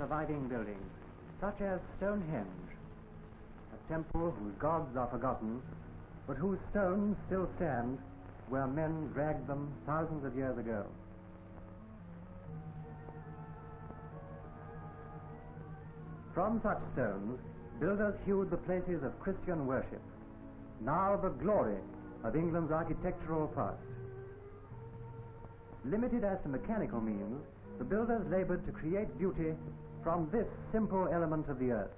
surviving buildings, such as Stonehenge, a temple whose gods are forgotten, but whose stones still stand where men dragged them thousands of years ago. From such stones, builders hewed the places of Christian worship, now the glory of England's architectural past. Limited as to mechanical means, the builders labored to create beauty from this simple element of the earth,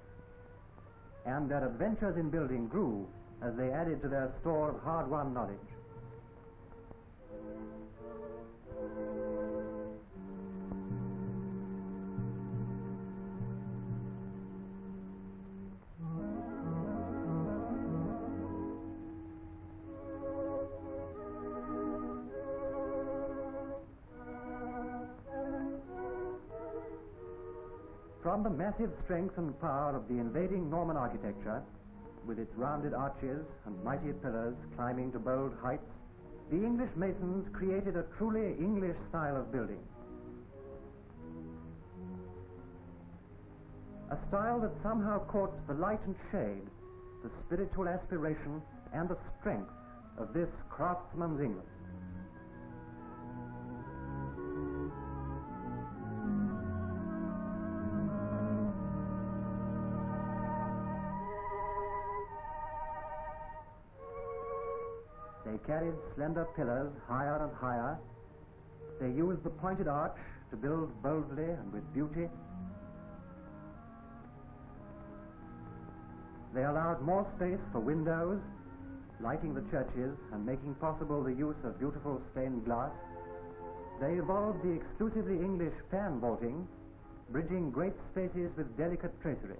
and their adventures in building grew as they added to their store of hard-won knowledge. From the massive strength and power of the invading Norman architecture, with its rounded arches and mighty pillars climbing to bold heights, the English masons created a truly English style of building. A style that somehow caught the light and shade, the spiritual aspiration and the strength of this craftsman's England. They carried slender pillars higher and higher. They used the pointed arch to build boldly and with beauty. They allowed more space for windows, lighting the churches and making possible the use of beautiful stained glass. They evolved the exclusively English fan vaulting, bridging great spaces with delicate tracery.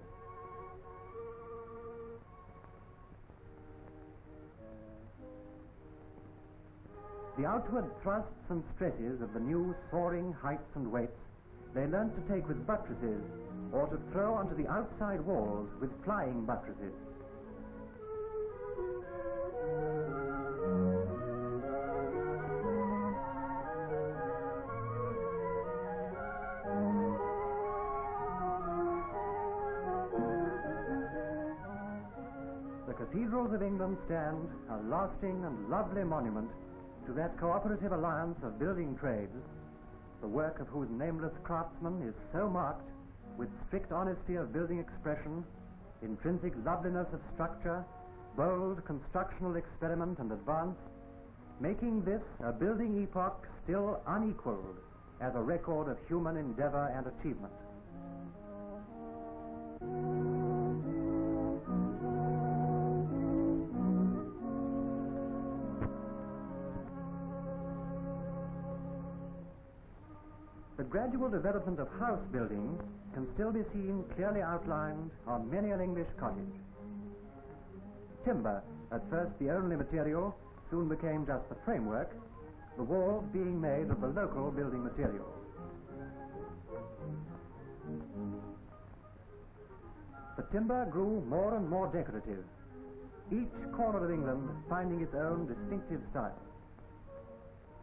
The outward thrusts and stresses of the new soaring heights and weights they learned to take with buttresses or to throw onto the outside walls with flying buttresses. The cathedrals of England stand a lasting and lovely monument to that cooperative alliance of building trades, the work of whose nameless craftsmen is so marked with strict honesty of building expression, intrinsic loveliness of structure, bold constructional experiment and advance, making this a building epoch still unequaled as a record of human endeavor and achievement. The gradual development of house building can still be seen clearly outlined on many an English cottage. Timber, at first the only material, soon became just the framework, the walls being made of the local building materials. The timber grew more and more decorative, each corner of England finding its own distinctive style.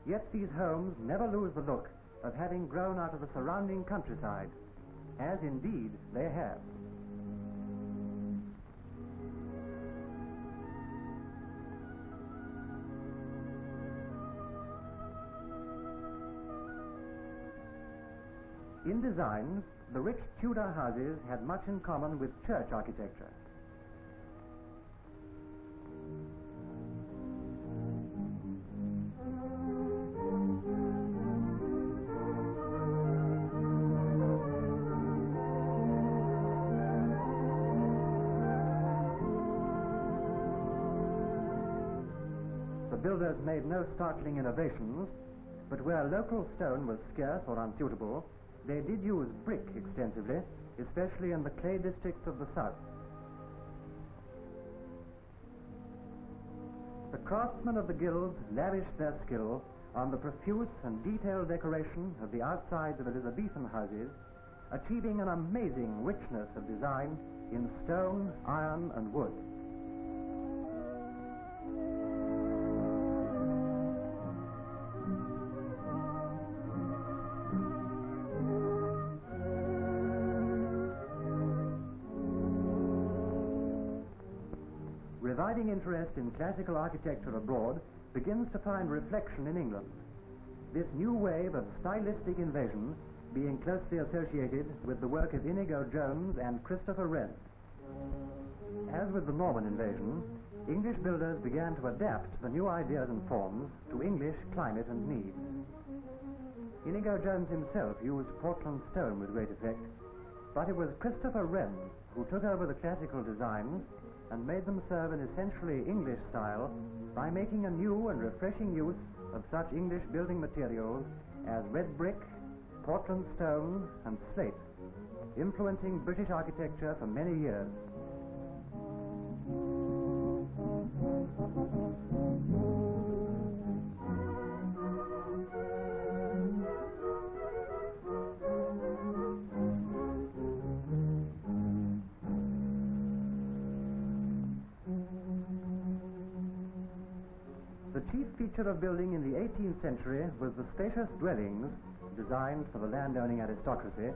Yet these homes never lose the look of having grown out of the surrounding countryside, as indeed they have. In design, the rich Tudor houses had much in common with church architecture. Builders made no startling innovations, but where local stone was scarce or unsuitable, they did use brick extensively, especially in the clay districts of the south. The craftsmen of the guilds lavished their skill on the profuse and detailed decoration of the outsides of Elizabethan houses, achieving an amazing richness of design in stone, iron, and wood. abiding interest in classical architecture abroad begins to find reflection in England. This new wave of stylistic invasion being closely associated with the work of Inigo Jones and Christopher Wren. As with the Norman invasion, English builders began to adapt the new ideas and forms to English climate and needs. Inigo Jones himself used Portland stone with great effect, but it was Christopher Wren who took over the classical designs and made them serve an essentially English style by making a new and refreshing use of such English building materials as red brick, Portland stone and slate, influencing British architecture for many years. The chief feature of building in the 18th century was the spacious dwellings designed for the land-owning aristocracy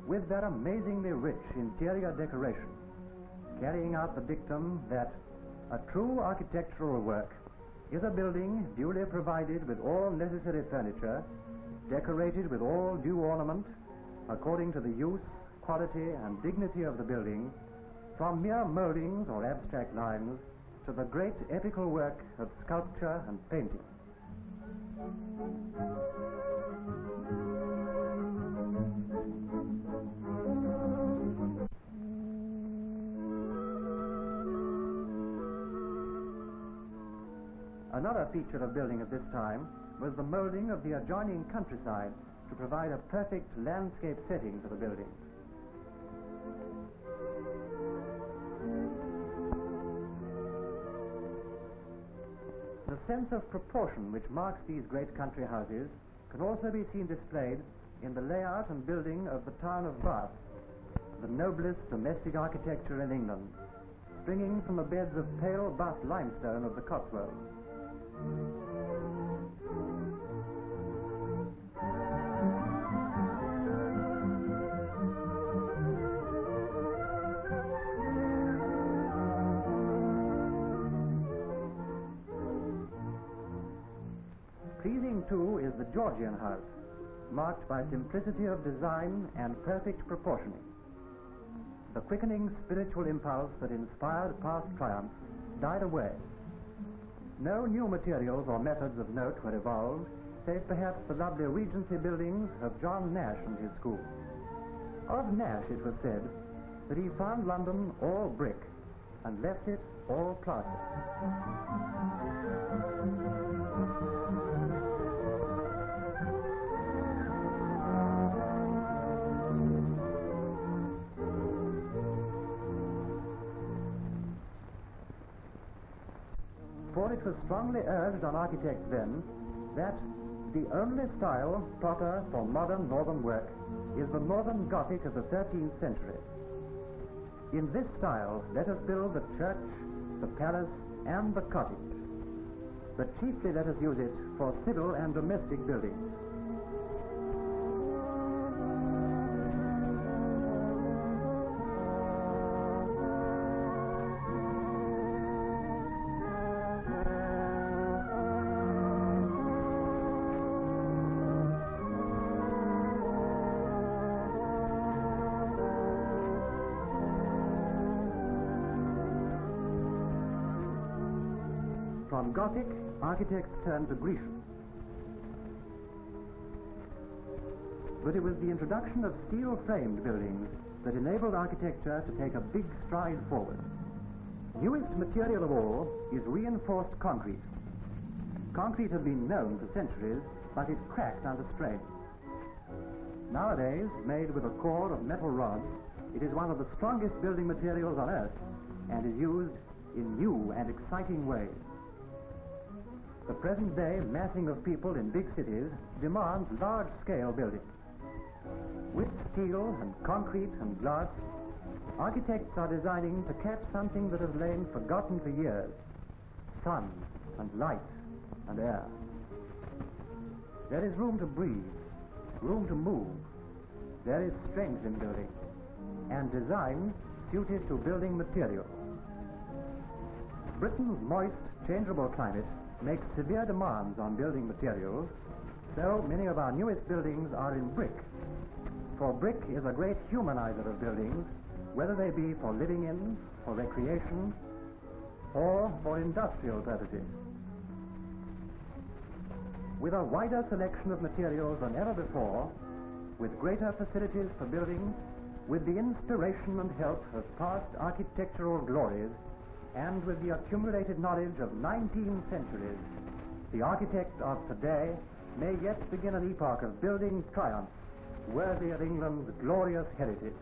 with their amazingly rich interior decoration, carrying out the dictum that a true architectural work is a building duly provided with all necessary furniture, decorated with all due ornament, according to the use, quality and dignity of the building, from mere mouldings or abstract lines to the great epical work of sculpture and painting. Another feature of building at this time was the moulding of the adjoining countryside to provide a perfect landscape setting for the building. The sense of proportion which marks these great country houses can also be seen displayed in the layout and building of the town of Bath, the noblest domestic architecture in England, springing from the beds of pale Bath limestone of the Cotswolds. Pleasing, too, is the Georgian house, marked by simplicity of design and perfect proportioning. The quickening spiritual impulse that inspired past triumphs died away. No new materials or methods of note were evolved, save perhaps the lovely Regency buildings of John Nash and his school. Of Nash it was said that he found London all brick and left it all plaster. For it was strongly urged on architects then that the only style proper for modern northern work is the northern Gothic of the 13th century. In this style, let us build the church, the palace, and the cottage. But chiefly let us use it for civil and domestic buildings. From Gothic, architects turned to Grecian. But it was the introduction of steel-framed buildings that enabled architecture to take a big stride forward. Newest material of all is reinforced concrete. Concrete had been known for centuries, but it cracked under strain. Nowadays, made with a core of metal rods, it is one of the strongest building materials on earth and is used in new and exciting ways. The present-day massing of people in big cities demands large-scale building. With steel and concrete and glass, architects are designing to catch something that has lain forgotten for years: sun and light and air. There is room to breathe, room to move. There is strength in building, and design suited to building materials. Britain's moist, changeable climate makes severe demands on building materials, so many of our newest buildings are in brick. For brick is a great humanizer of buildings, whether they be for living in, for recreation, or for industrial purposes. With a wider selection of materials than ever before, with greater facilities for building, with the inspiration and help of past architectural glories, and with the accumulated knowledge of 19 centuries, the architect of today may yet begin an epoch of building triumphs worthy of England's glorious heritage.